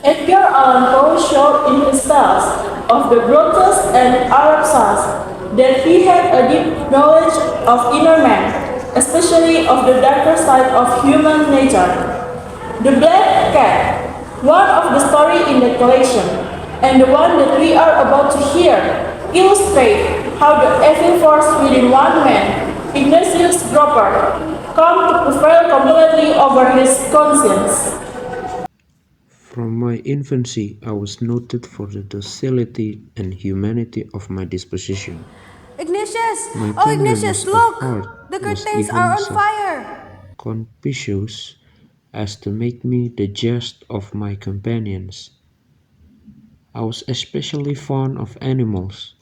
Edgar Allan Poe showed in his tales of the Brutus and Arabsas that he had a deep knowledge of inner man, especially of the darker side of human nature. The Black Cat, one of the stories in the collection, and the one that we are about to hear, illustrate how the evil force within one man, Ignatius Dropper, come to prevail completely over his conscience. From my infancy, I was noted for the docility and humanity of my disposition. Ignatius! My Oh, Ignatius, tenderness of heart look! The was curtains are even on so fire! conspicuous as to make me the jest of my companions. I was especially fond of animals,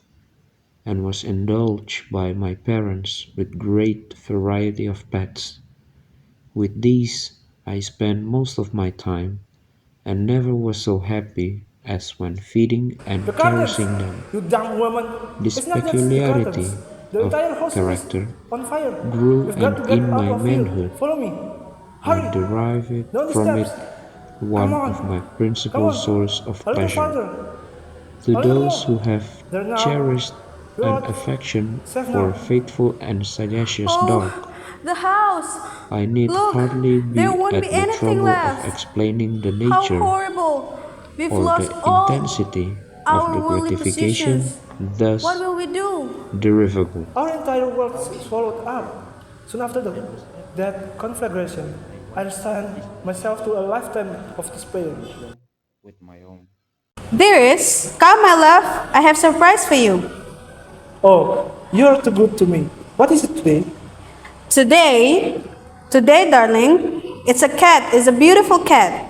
and was indulged by my parents with great variety of pets. With these I spent most of my time, and never was so happy as when feeding The and curtains! caressing them. You dumb woman! This It's not just the curtains. peculiarity The of entire house is character on fire. grew, We've got and to get in out my of here. manhood Follow me. I Hurry! derived Down the from steps. it Come one of my on. Come principal sources on. of A little pleasure. farther. To A little those who more. have There now. cherished We're an out. affection Safe for a now. faithful and sagacious Oh, dog, the house! I need Look, hardly there be won't be at the anything trouble of left. explaining the How nature horrible! We've or lost the all intensity of our the worldly gratification possessions. What thus will we do? derivable. Our entire world swallowed up. Soon after that conflagration, I resigned myself to a lifetime of despair. With my own. Dearest, come, my love. I have surprise for you. Oh, you're too good to me. What is it today? Today, today, darling, it's a cat. It's a beautiful cat.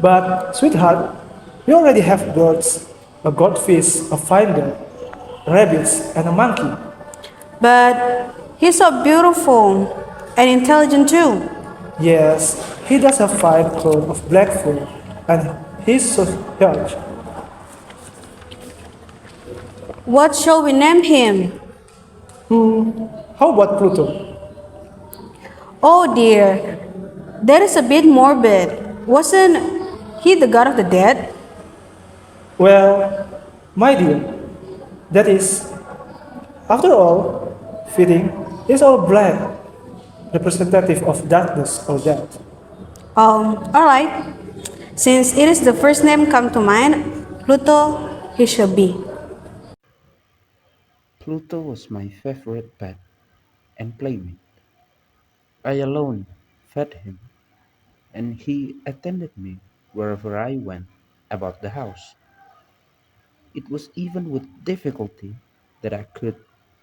But, sweetheart, we already have birds, a goldfish, a finder, rabbits, and a monkey. But he's so beautiful and intelligent too. Yes, he does have fine coat of black fur, and he's so huge. What shall we name him? How about Pluto? Oh dear, that is a bit morbid. Wasn't he the god of the dead? Well, my dear, that is, after all, fitting is all black, representative of darkness or death. Alright. Since it is the first name come to mind, Pluto, he shall be. Pluto was my favorite pet and playmate. I alone fed him, and he attended me wherever I went about the house. It was even with difficulty that I could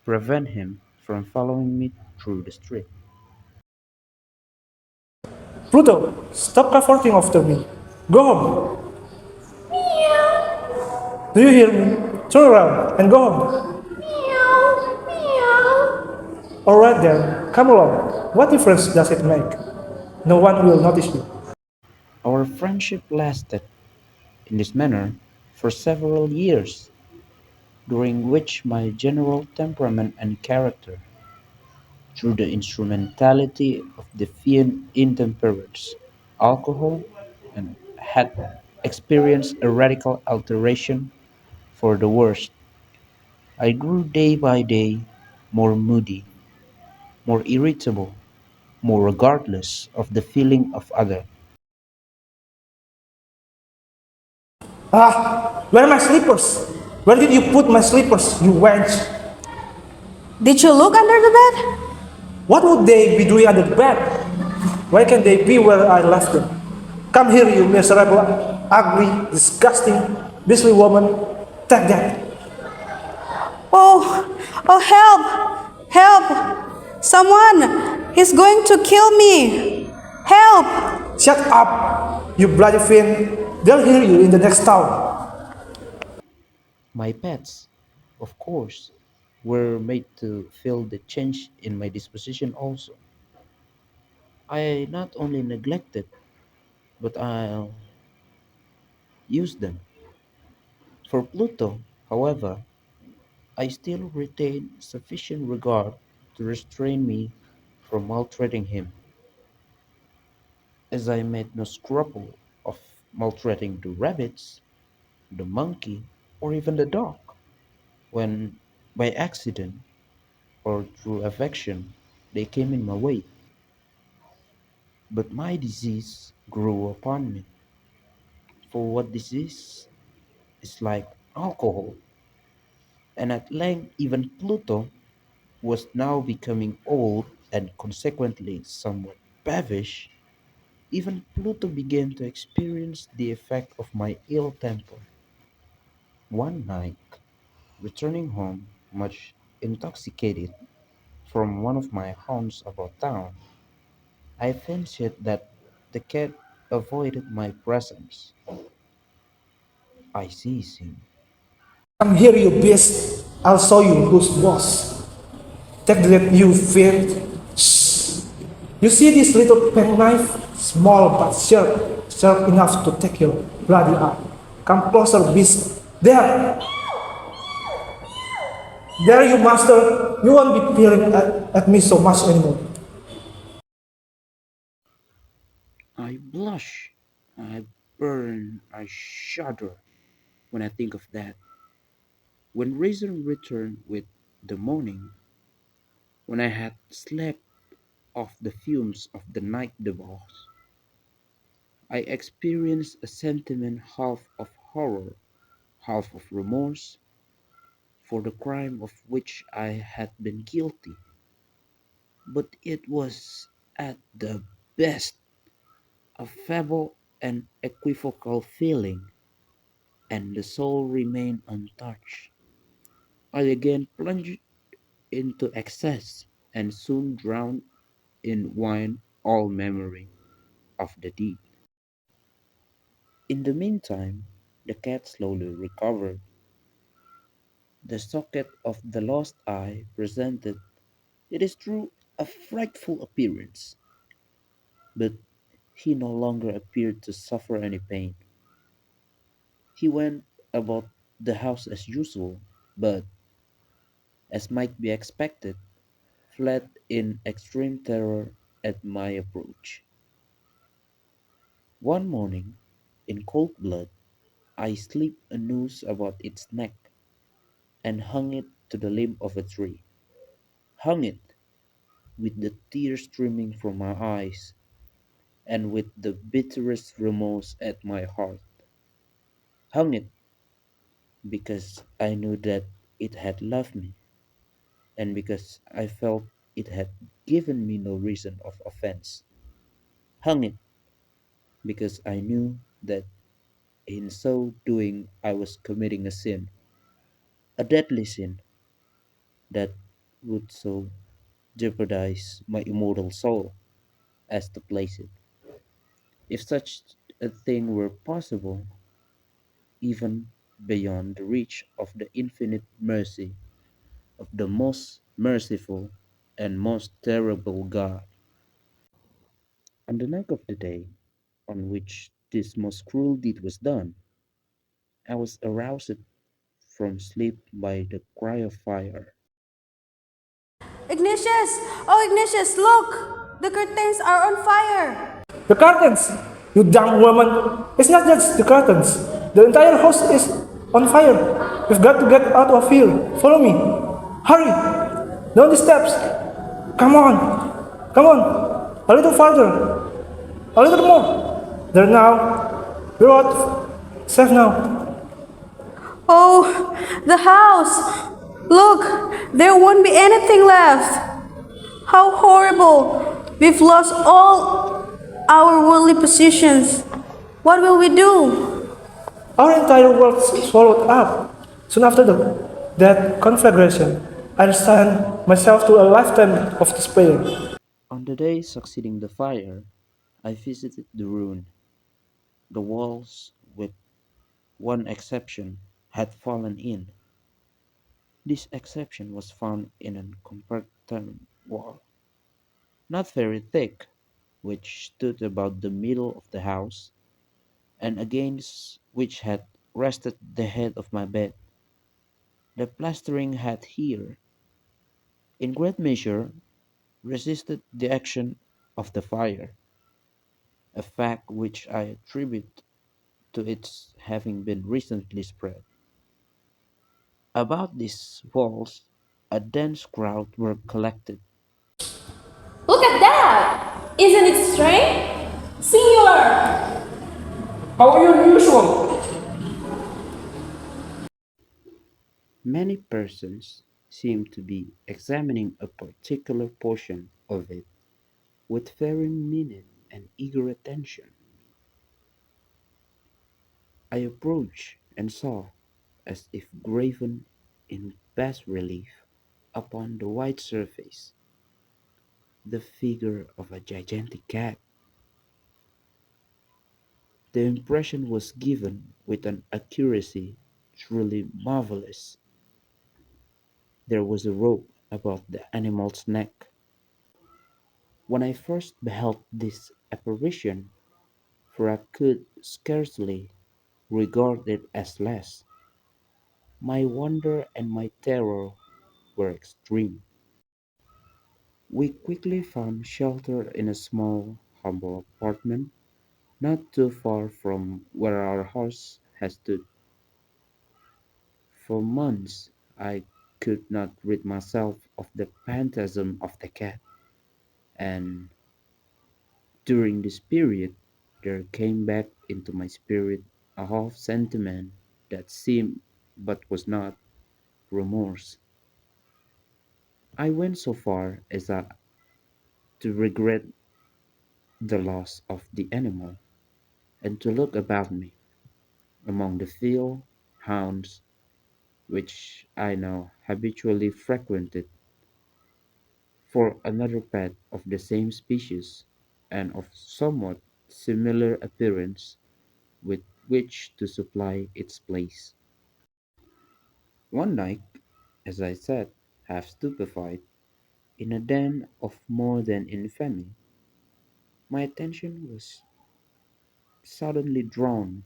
prevent him from following me through the street. Pluto, stop cavorting after me. Go home. Do you hear me? Turn around and go home. All right then, come along. What difference does it make? No one will notice you. Our friendship lasted in this manner for several years, during which my general temperament and character, through the instrumentality of defiant intemperance, alcohol, and had experienced a radical alteration for the worse. I grew day by day more moody, more irritable, more regardless of the feeling of others. Ah, where are my slippers? Where did you put my slippers, you wench? Did you look under the bed? What would they be doing under the bed? Why can't they be where I left them? Come here, you miserable, ugly, disgusting, beastly woman. Take that. Oh, oh, help! Help! Someone! He's going to kill me! Help! Shut up, you bloody fiend. They'll hear you in the next town. My pets, of course, were made to feel the change in my disposition also. I not only neglected, but I used them. For Pluto, however, I still retained sufficient regard to restrain me from maltreating him, as I made no scruple of maltreating the rabbits, the monkey, or even the dog, when by accident or through affection they came in my way. But my disease grew upon me. For what disease is like alcohol, and at length even Pluto was now becoming old and consequently somewhat peevish. Even Pluto began to experience the effect of my ill temper. One night, returning home much intoxicated from one of my haunts about town, I fancied that the cat avoided my presence. I seized him. Come here, you beast. I'll show you who's boss. Take that, you fiend. Shh. You see this little penknife? Small but sharp. Sharp enough to take your bloody eye. Come closer, beast. There. There, you master. You won't be peering at me so much anymore. I blush, I burn, I shudder when I think of that. When reason returned with the morning, when I had slept off the fumes of the night debauch, I experienced a sentiment half of horror, half of remorse for the crime of which I had been guilty. But it was at the best a feeble and equivocal feeling, and the soul remained untouched. I again plunged into excess and soon drowned in wine all memory of the deed. In the meantime, the cat slowly recovered. The socket of the lost eye presented, it is true, a frightful appearance, but he no longer appeared to suffer any pain. He went about the house as usual, but, as might be expected, fled in extreme terror at my approach. One morning, in cold blood, I slipped a noose about its neck and hung it to the limb of a tree. Hung it, with the tears streaming from my eyes, and with the bitterest remorse at my heart. Hung it, because I knew that it had loved me, and because I felt it had given me no reason of offense. Hung it, because I knew that in so doing I was committing a sin, a deadly sin, that would so jeopardize my immortal soul as to place it, if such a thing were possible, even beyond the reach of the infinite mercy of the most merciful and most terrible God. On the night of the day on which this most cruel deed was done, I was aroused from sleep by the cry of fire. Ignatius! Oh, Ignatius, look! The curtains are on fire! The curtains! You dumb woman! It's not just the curtains. The entire house is on fire. We've got to get out of here. Follow me. Hurry! Down the steps. Come on. Come on. A little farther. A little more. There now. We're out. Safe now. Oh, the house! Look, there won't be anything left! How horrible! We've lost all our worldly possessions. What will we do? Our entire world swallowed up. Soon after that conflagration, I resigned myself to a lifetime of despair. On the day succeeding the fire, I visited the ruin. The walls, with one exception, had fallen in. This exception was found in an compartment wall, not very thick, which stood about the middle of the house, and against which had rested the head of my bed. The plastering had here, in great measure, resisted the action of the fire, a fact which I attribute to its having been recently spread. About these walls, a dense crowd were collected. Look at that! Isn't it strange? Singular! How unusual! Many persons seemed to be examining a particular portion of it with very minute and eager attention. I approached and saw, as if graven in bas relief upon the white surface, the figure of a gigantic cat. The impression was given with an accuracy truly marvelous. There was a rope about the animal's neck. When I first beheld this apparition, for I could scarcely regard it as less, my wonder and my terror were extreme. We quickly found shelter in a small, humble apartment not too far from where our house had stood. For months I could not rid myself of the phantasm of the cat, and during this period there came back into my spirit a half sentiment that seemed but was not remorse. I went so far as to regret the loss of the animal, and to look about me among the field hounds which I now habitually frequented for another pet of the same species and of somewhat similar appearance with which to supply its place. One night, as I sat, half stupefied, in a den of more than infamy, my attention was suddenly drawn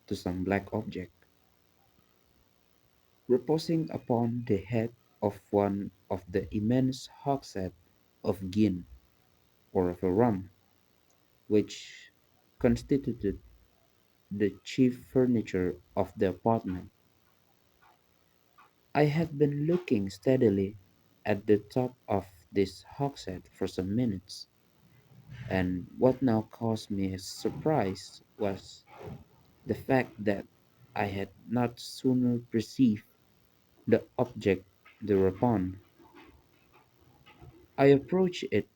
to some black object, reposing upon the head of one of the immense hogsheads of gin, or of a rum, which constituted the chief furniture of the apartment. I had been looking steadily at the top of this hogshead for some minutes, and what now caused me surprise was the fact that I had not sooner perceived the object thereupon. I approached it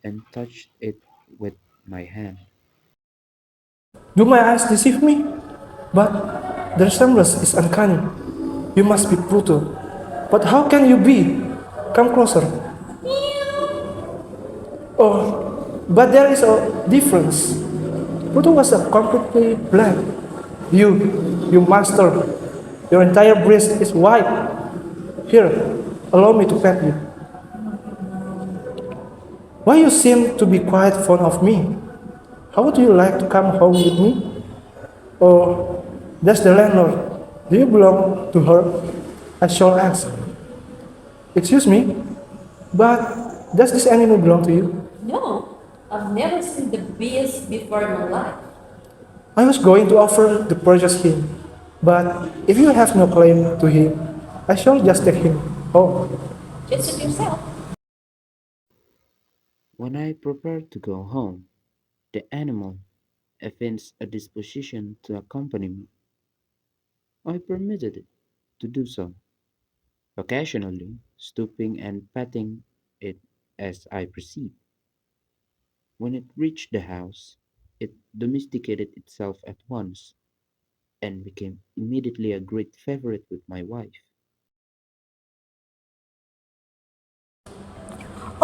and touched it with my hand. Do my eyes deceive me? But the resemblance is uncanny. You must be Pluto. But how can you be? Come closer. Oh, but there is a difference. Pluto was a completely black. You master, your entire breast is white. Here, allow me to pet you. Why you seem to be quite fond of me? How would you like to come home with me? Oh, that's the landlord. Do you belong to her? I shall ask. Excuse me, but does this animal belong to you? No, I've never seen the beast before in my life. I was going to offer to purchase him, but if you have no claim to him, I shall just take him home. Just suit yourself. When I prepared to go home, the animal evinced a disposition to accompany me. I permitted it to do so, occasionally stooping and patting it as I proceeded. When it reached the house, it domesticated itself at once and became immediately a great favorite with my wife.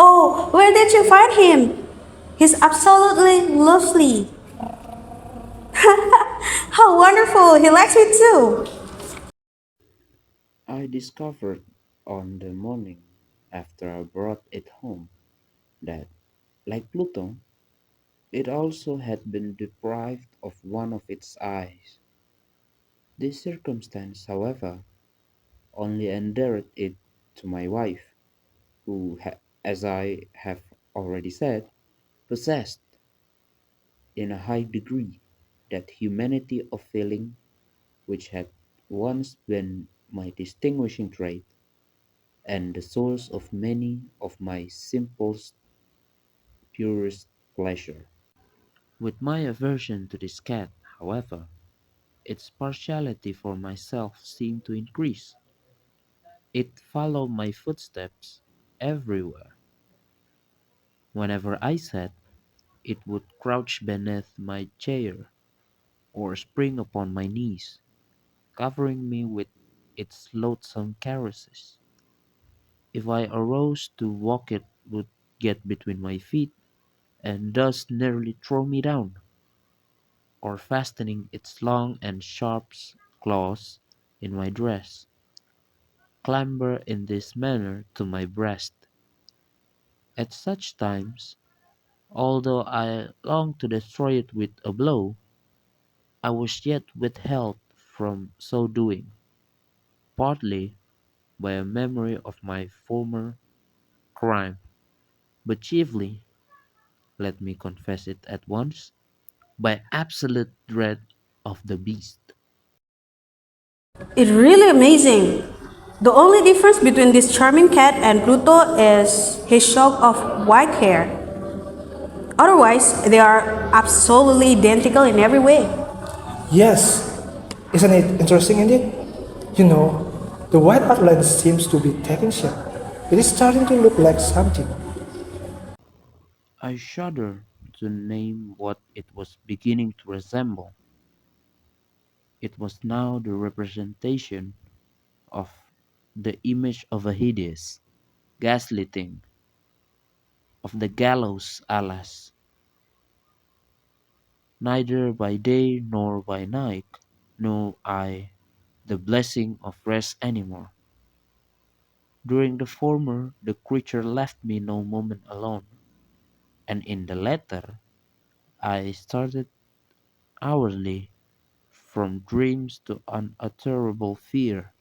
Oh, where did you find him? He's absolutely lovely. How wonderful! He likes me too. I discovered on the morning after I brought it home that, like Pluto, it also had been deprived of one of its eyes. This circumstance, however, only endeared it to my wife, who, as I have already said, possessed, in a high degree, that humanity of feeling which had once been my distinguishing trait and the source of many of my simplest, purest pleasure. With my aversion to this cat, however, its partiality for myself seemed to increase. It followed my footsteps everywhere. Whenever I sat, it would crouch beneath my chair or spring upon my knees, covering me with its loathsome caresses. If I arose to walk, it would get between my feet and thus nearly throw me down, or fastening its long and sharp claws in my dress, clamber in this manner to my breast. At such times, although I longed to destroy it with a blow, I was yet withheld from so doing, partly by a memory of my former crime, but chiefly, let me confess it at once, by absolute dread of the beast. It's really amazing. The only difference between this charming cat and Pluto is his shock of white hair. Otherwise, they are absolutely identical in every way. Yes, isn't it interesting indeed? You know, the white outline seems to be taking shape. It is starting to look like something. I shudder to name what it was beginning to resemble. It was now the representation of the image of a hideous, ghastly thing, of the gallows, alas! Neither by day nor by night know I the blessing of rest any more. During the former, the creature left me no moment alone, and in the latter, I started hourly from dreams to unutterable fear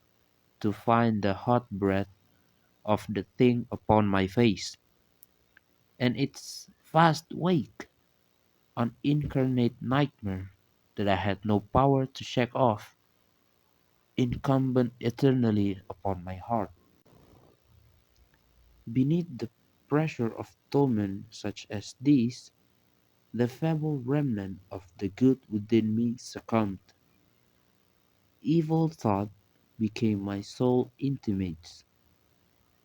to find the hot breath of the thing upon my face, and its vast wake, an incarnate nightmare that I had no power to shake off, incumbent eternally upon my heart. Beneath the pressure of torment such as these, the feeble remnant of the good within me succumbed. Evil thought became my sole intimates.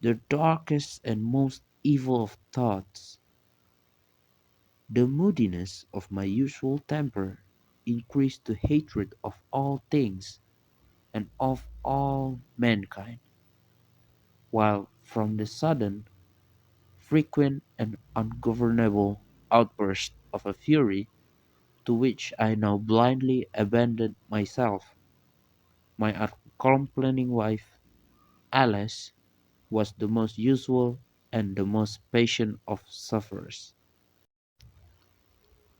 The darkest and most evil of thoughts, the moodiness of my usual temper, increased to hatred of all things and of all mankind, while from the sudden, frequent, and ungovernable outburst of a fury to which I now blindly abandoned myself, my uncomplaining wife, Alice, was the most usual and the most patient of sufferers.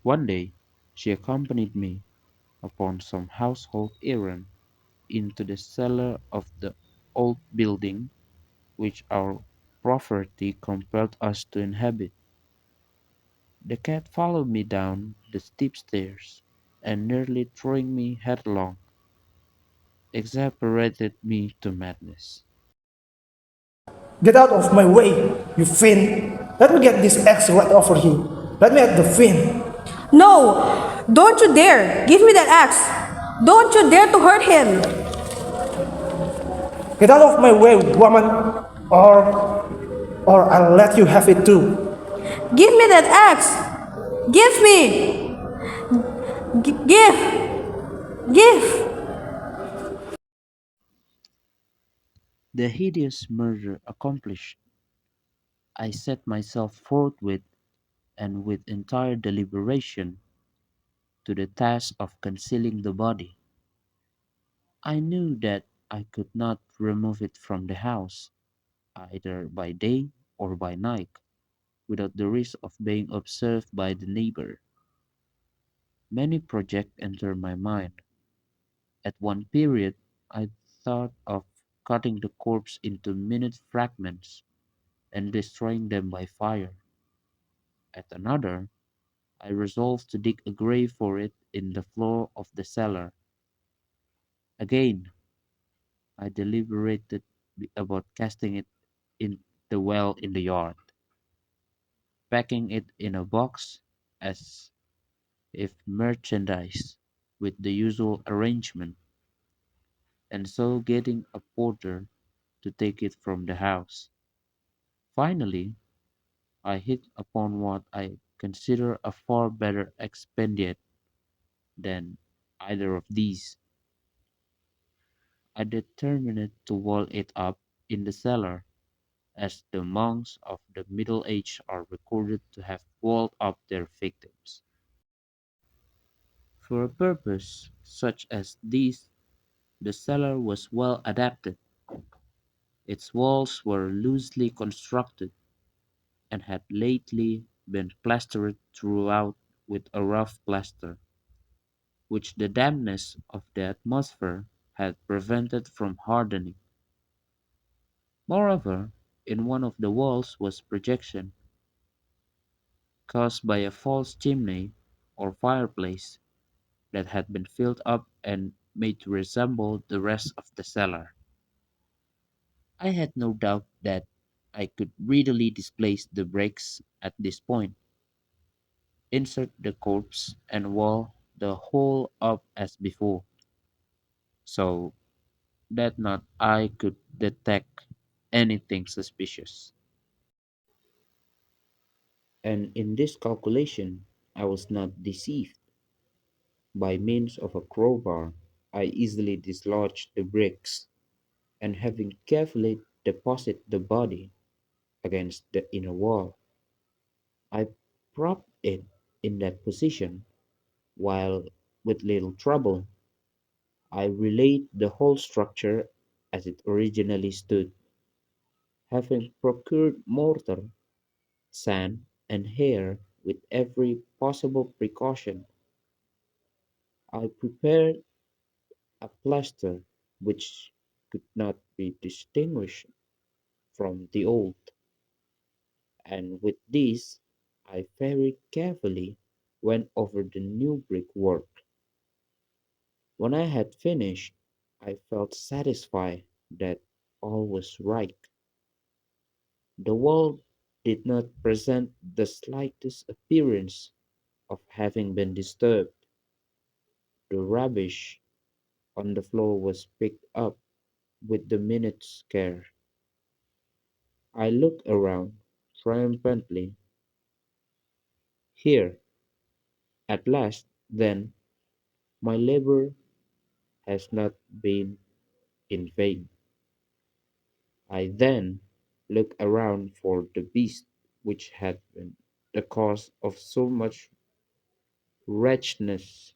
One day she accompanied me upon some household errand into the cellar of the old building which our poverty compelled us to inhabit. The cat followed me down the steep stairs, and nearly throwing me headlong, exasperated me to madness. Get out of my way, you fiend! Let me get this axe right over here. Let me at the fiend. No! Don't you dare! Give me that axe! Don't you dare to hurt him! Get out of my way, woman, or I'll let you have it too. Give me that axe! Give me! Give! Give! The hideous murder accomplished, I set myself forthwith and with entire deliberation to the task of concealing the body. I knew that I could not remove it from the house, either by day or by night, without the risk of being observed by the neighbor. Many projects entered my mind. At one period, I thought of cutting the corpse into minute fragments and destroying them by fire. At another, I resolved to dig a grave for it in the floor of the cellar. Again, I deliberated about casting it in the well in the yard, packing it in a box as if merchandise with the usual arrangement, and so getting a porter to take it from the house. Finally, I hit upon what I consider a far better expedient than either of these. I determined to wall it up in the cellar, as the monks of the Middle Age are recorded to have walled up their victims. For a purpose such as this, the cellar was well adapted. Its walls were loosely constructed, and had lately been plastered throughout with a rough plaster, which the dampness of the atmosphere had prevented from hardening. Moreover, in one of the walls was projection, caused by a false chimney or fireplace that had been filled up and made to resemble the rest of the cellar. I had no doubt that I could readily displace the bricks at this point, insert the corpse, and wall the whole up as before, so that not I could detect anything suspicious. And in this calculation I was not deceived. By means of a crowbar I easily dislodged the bricks, and having carefully deposited the body against the inner wall, I propped it in that position, while with little trouble I relaid the whole structure as it originally stood. Having procured mortar, sand, and hair with every possible precaution, I prepared a plaster which could not be distinguished from the old, and with this I very carefully went over the new brickwork. When I had finished, I felt satisfied that all was right. The wall did not present the slightest appearance of having been disturbed. The rubbish on the floor was picked up with the minutest care. I looked around triumphantly. Here, at last, then, my labor has not been in vain. I then looked around for the beast which had been the cause of so much wretchedness,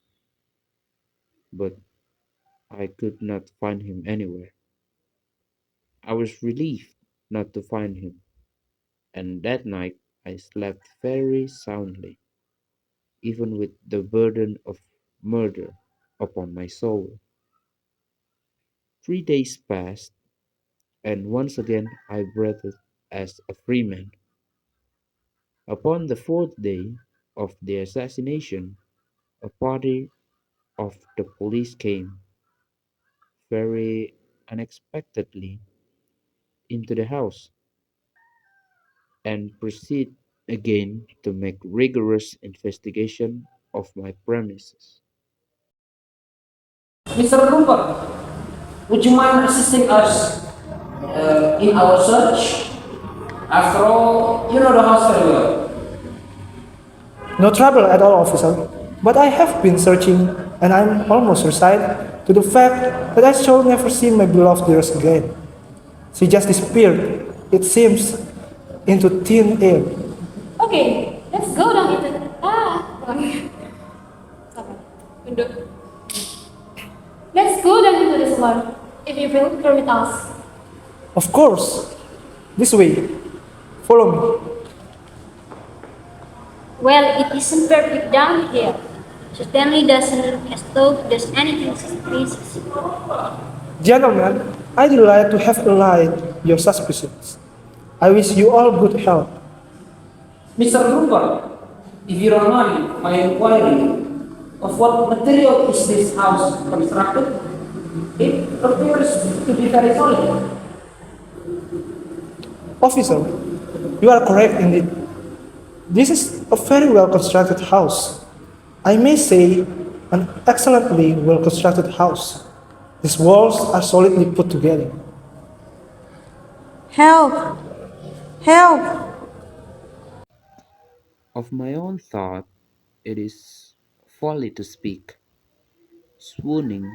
but I could not find him anywhere. I was relieved not to find him, and that night I slept very soundly, even with the burden of murder upon my soul. 3 days passed, and once again I breathed as a free man. Upon the fourth day of the assassination, a party of the police came, very unexpectedly, into the house, and proceed again to make rigorous investigation of my premises. Mr. Cooper, would you mind assisting us in our search? After all, you know the house very well. No trouble at all, officer. But I have been searching, and I'm almost resigned to the fact that I shall never see my beloved dearest again. She just disappeared, it seems, into thin air. Okay, let's go down into the... sorry. Sorry. Let's go down into this one, if you will permit us. Of course, this way. Follow me. Well, it isn't perfect down here. Certainly doesn't look as though there's anything suspicious. Gentlemen, I delight to have allayed your suspicions. I wish you all good health. Mr. Cooper, If you don't mind my inquiry, of what material is this house constructed? It appears to be very solid. Officer, you are correct indeed. This is a very well constructed house. I may say, an excellently well constructed house. These walls are solidly put together. Help! Help! Of my own thought, it is folly to speak. Swooning,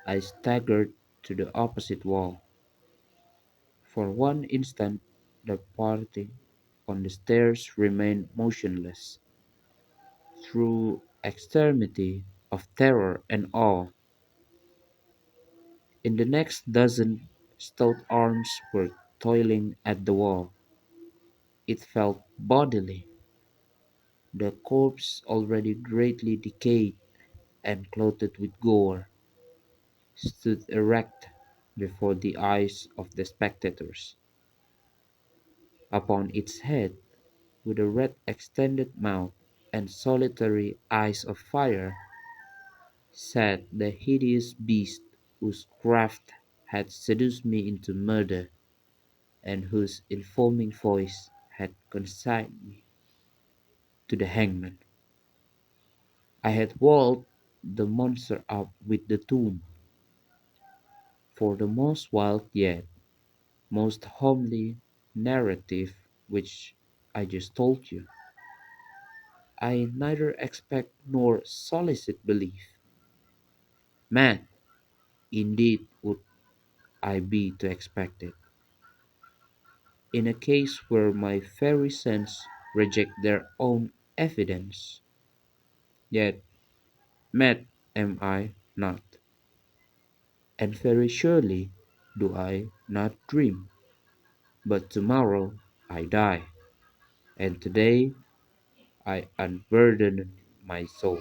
I staggered to the opposite wall. For one instant, the party on the stairs remained motionless, through extremity of terror and awe. In the next dozen stout arms were toiling at the wall. It felt bodily. The corpse, already greatly decayed and clothed with gore, stood erect before the eyes of the spectators. Upon its head, with a red extended mouth and solitary eyes of fire, sat the hideous beast whose craft had seduced me into murder, and whose informing voice had consigned me to the hangman. I had walled the monster up with the tomb, for the most wild yet most homely narrative which I just told you. I neither expect nor solicit belief. Mad, indeed, would I be to expect it, in a case where my very sense reject their own evidence. Yet mad am I not, and very surely do I not dream. But tomorrow I die, and today I unburden my soul.